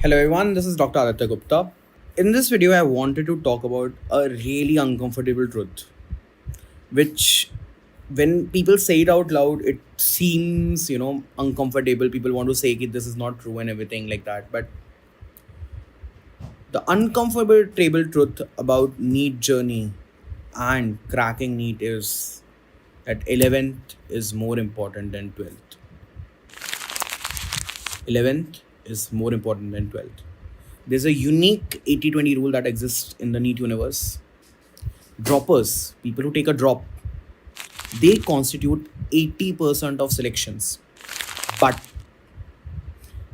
Hello everyone, this is Dr. Aditya Gupta. In this video, I wanted to talk about a really uncomfortable truth, which when people say it out loud, it seems, uncomfortable. People want to say that this is not true and everything like that. But the uncomfortable truth about NEET journey and cracking NEET is that 11th is more important than 12th. 11th is more important than 12th. There's a unique 80-20 rule that exists in the NEET universe. Droppers, people who take a drop, they constitute 80% of selections, but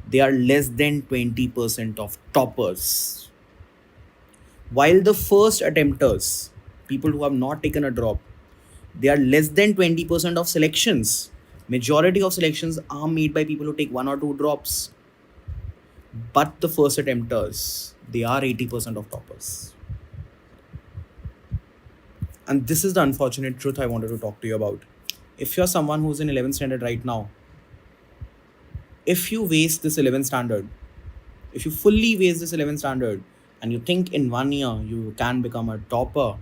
they are less than 20% of toppers. While the first attempters, people who have not taken a drop, they are less than 20% of selections. Majority of selections are made by people who take one or two drops. But the first attempters, they are 80% of toppers. And this is the unfortunate truth I wanted to talk to you about. If you're someone who's in 11th standard right now, if you waste this 11th standard, if you fully waste this 11th standard and you think in 1 year you can become a topper,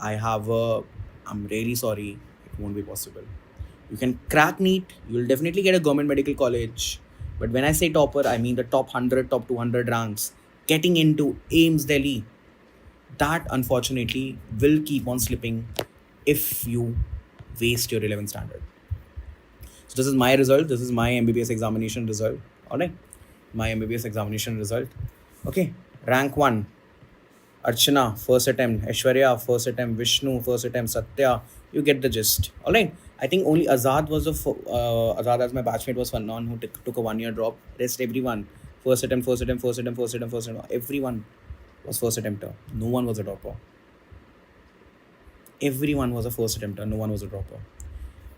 I'm really sorry, it won't be possible. You can crack NEET, you'll definitely get a government medical college. But when I say topper, I mean the top 100, top 200 ranks, getting into AIMS Delhi. That unfortunately will keep on slipping if you waste your 11th standard. So this is my result. This is my MBBS examination result. Alright, my MBBS examination result. Okay, rank 1. Archana, first attempt. Aishwarya, first attempt. Vishnu, first attempt. Satya, you get the gist. Alright, I think only Azad was Azad as my batchmate was one who took a 1 year drop. Rest everyone, first attempt. Everyone was first attempter. No one was a dropper. Everyone was a first attempter. No one was a dropper.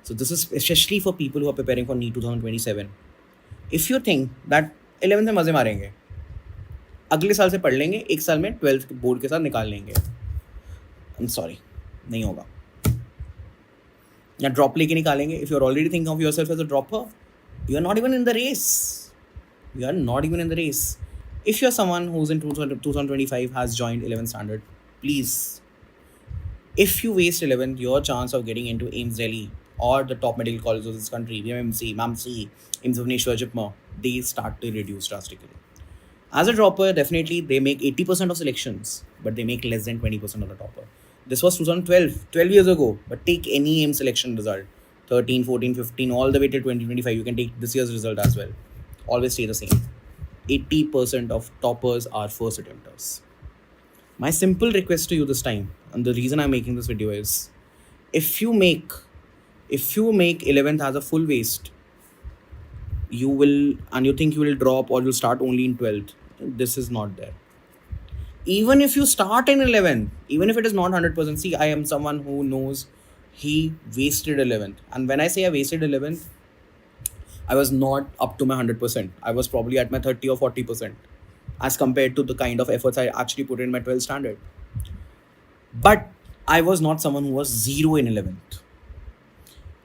So this is especially for people who are preparing for NEET 2027. If you think that 11th में मजे मारेंगे, अगले साल से पढ़ लेंगे, एक साल में 12th बोर्ड के साथ निकाल लेंगे, I'm sorry, नहीं होगा. या ड्रॉप लेके निकालेंगे. If you're already thinking of yourself as a dropper, you are not even in the race. You are not even in the race. If you're someone who's in 2025 has joined 11th standard, please, if you waste 11th, your chance of getting into AIMS Delhi or the top medical colleges of this country, VMMC, MAMC, AIMS Bhubaneswar, JIPMER, they start to reduce drastically. As a dropper, definitely they make 80% of selections, but they make less than 20% of the topper. This was 2012, 12 years ago, but take any AIMS selection result, 13, 14, 15, all the way till 2025, you can take this year's result as well. Always stay the same. 80% of toppers are first attempters. My simple request to you this time, and the reason I'm making this video is, if you make 11th as a full waste, and you think you will drop or you'll start only in 12th, this is not there. Even if you start in 11th, even if it is not 100%, see, I am someone who knows he wasted 11th. And when I say I wasted 11th, I was not up to my 100%. I was probably at my 30 or 40% as compared to the kind of efforts I actually put in my 12th standard. But I was not someone who was 0 in 11th.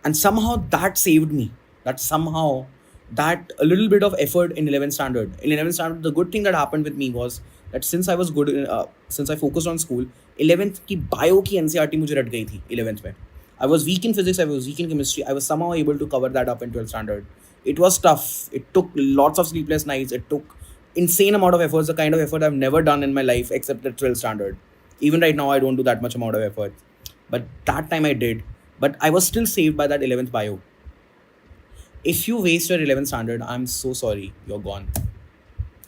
And somehow that saved me. That a little bit of effort in 11th standard. In 11th standard, the good thing that happened with me was that since I was good, since I focused on school, 11th की bio की NCERT मुझे रट गई थी 11th में. I was weak in physics, I was weak in chemistry. I was somehow able to cover that up in 12th standard. It was tough. It took lots of sleepless nights. It took insane amount of efforts, the kind of effort I've never done in my life except at 12th standard. Even right now, I don't do that much amount of effort. But that time I did. But I was still saved by that 11th bio. If you waste your 11th standard, I'm so sorry. You're gone.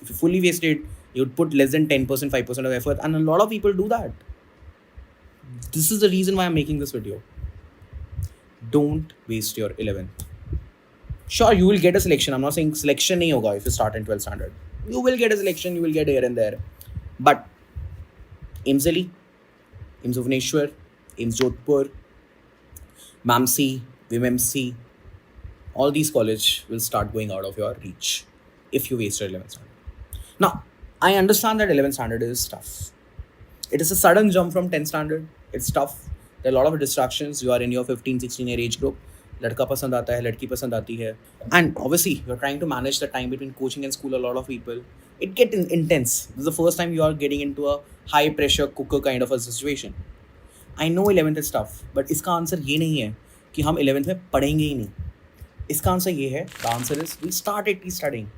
If you fully waste it, you would put less than 10%, 5% of effort. And a lot of people do that. This is the reason why I'm making this video. Don't waste your 11th. Sure, you will get a selection. I'm not saying selection nahi hoga if you start in 12th standard. You will get a selection. You will get here and there. But AIMS Delhi, AIMS Bhubaneswar, AIMS Jodhpur, MAMC, VMMC, all these colleges will start going out of your reach if you waste your 11th standard. Now, I understand that 11th standard is tough. It is a sudden jump from 10th standard. It's tough. There are a lot of distractions. You are in your 15, 16 year age group. लड़का पसंद आता है, लड़की पसंद आती है, and obviously you're trying to manage the time between coaching and school. A lot of people, it get intense. This is the first time you are getting into a high pressure cooker kind of a situation. I know 11th is tough, but इसका answer ये नहीं है कि हम 11th में पढ़ेंगे ही नहीं. इसका आंसर ये है, the answer is we start at least studying.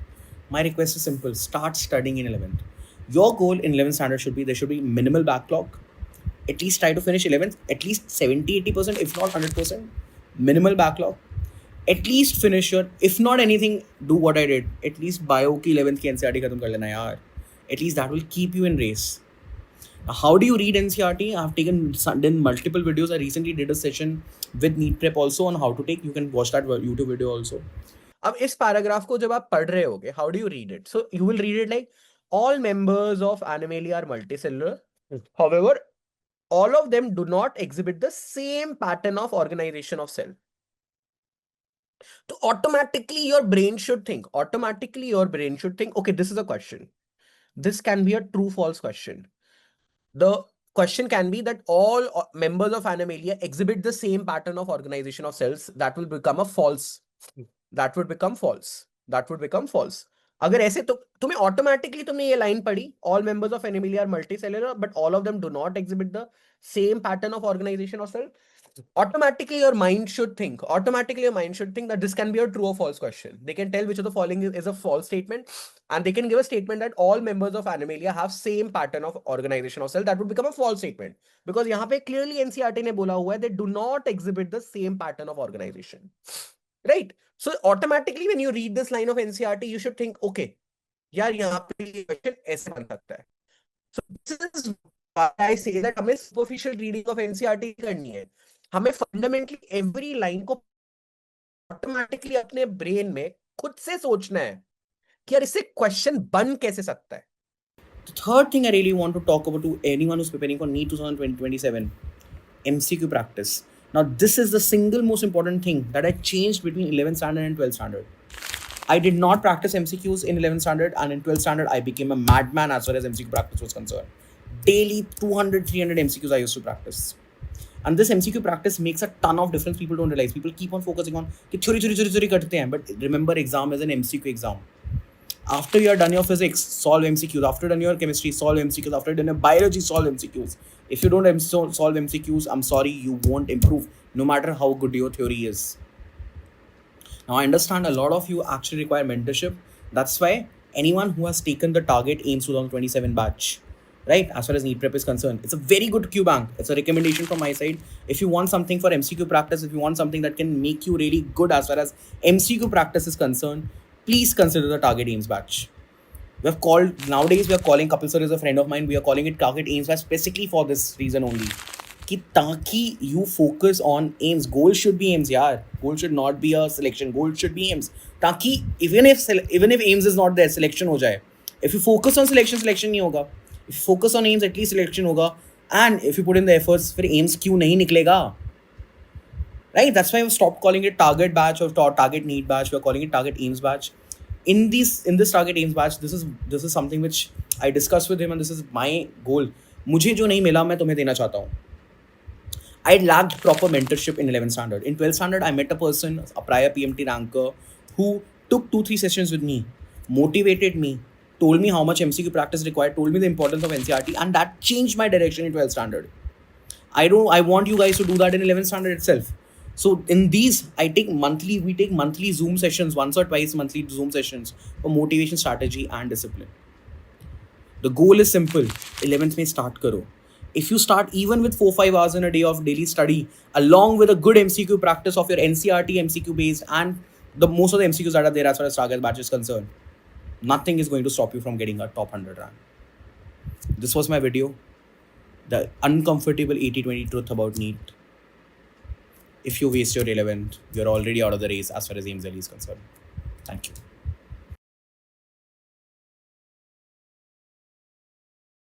My request is simple, start studying in 11th. Your goal in 11th standard should be, there should be minimal backlog. At least try to finish 11th, at least 70-80%, if not 100%. Minimal backlog. At least finish your, if not anything, do what I did. At least bio की 11th की NCERT खत्म कर लेना यार. At least that will keep you in race. Now, how do you read NCERT? I've done multiple videos. I recently did a session with NEET Prep also on how to take. You can watch that YouTube video also. अब इस paragraph को जब आप पढ़ रहे होगे, how do you read it? So you will read it like, all members of Animalia are multicellular. However, all of them do not exhibit the same pattern of organization of cell. So automatically your brain should think, okay, this is a question. This can be a true-false question. The question can be that all members of Animalia exhibit the same pattern of organization of cells. That will become a false. That would become false. That would become false. अगर ऐसे तो तुम्हें automatically तुमने ये line पढ़ी, all members of Animalia are multicellular, but all of them do not exhibit the same pattern of organization of cell. Automatically your mind should think that this can be a true or false question. They can tell which of the following is a false statement, and they can give a statement that all members of Animalia have same pattern of organization of cell. That would become a false statement, because यहाँ पे clearly NCERT ने बोला हुआ है they do not exhibit the same pattern of organization, right? So automatically when you read this line of NCERT, you should think, okay, यार यहाँ पे ये question ऐसे बन सकता है. So this is why I say that हमें superficial reading of NCERT करनी है. हमें फंडामेंटली एवरी लाइन को ऑटोमेटिकली अपने ब्रेन में खुद से सोचना है कि यार इससे क्वेश्चन बन कैसे सकता है. The third thing I really want to talk about to anyone who's preparing for NEET 2027, MCQ practice. Now this is the single most important thing that I changed between 11th standard and 12th standard. I did not practice MCQs in 11th standard, and in 12th standard I became a madman as far as MCQ practice was concerned. Daily 200-300 MCQs I used to practice. And this MCQ practice makes a ton of difference. People don't realize. People keep on focusing on कि theory करते हैं, but remember, exam is an MCQ exam. After you are done your physics, solve MCQs. After done your chemistry, solve MCQs. After done your biology, solve MCQs. If you don't solve MCQs, I'm sorry, you won't improve, no matter how good your theory is. Now I understand a lot of you actually require mentorship. That's why anyone who has taken the target AIMS 2027 batch, right, as far as NEET prep is concerned, it's a very good Q bank. It's a recommendation from my side. If you want something for MCQ practice, if you want something that can make you really good as far as MCQ practice is concerned, please consider the target AIMS batch. Nowadays we are calling, Kapil sir is a friend of mine, we are calling it target AIMS batch specifically for this reason only. कि ताकि you focus on aims. Goal should be aims यार. Goal should not be a selection. Goal should be aims. ताकि even if aims is not there, selection हो जाए. If you focus on selection नहीं होगा. If you focus on aims, at least selection होगा. And if you put in the efforts, फिर aims क्यों नहीं निकलेगा? Right? That's why we stopped calling it target batch or target NEET batch. We are calling it target aims batch. In this target aims batch, this is something which I discussed with him, and this is my goal. मुझे जो नहीं मिला मैं तुम्हें देना चाहता हूँ. I lacked proper mentorship in 11th standard. In 12th standard, I met a person, a prior PMT ranker, who took 2-3 sessions with me, motivated me, told me how much MCQ practice required, told me the importance of NCERT, and that changed my direction in 12th standard. I want you guys to do that in 11th standard itself. So in these, we take monthly Zoom sessions, once or twice monthly Zoom sessions for motivation, strategy, and discipline. The goal is simple. 11th mein start karo. If you start even with 4-5 hours in a day of daily study, along with a good MCQ practice of your NCERT MCQ based and most of the MCQs that are there as far as target batch is concerned, nothing is going to stop you from getting a top 100 rank. This was my video. The uncomfortable 80-20 truth about NEET. If you waste your 11th, you're already out of the race as far as AIMS is concerned. Thank you.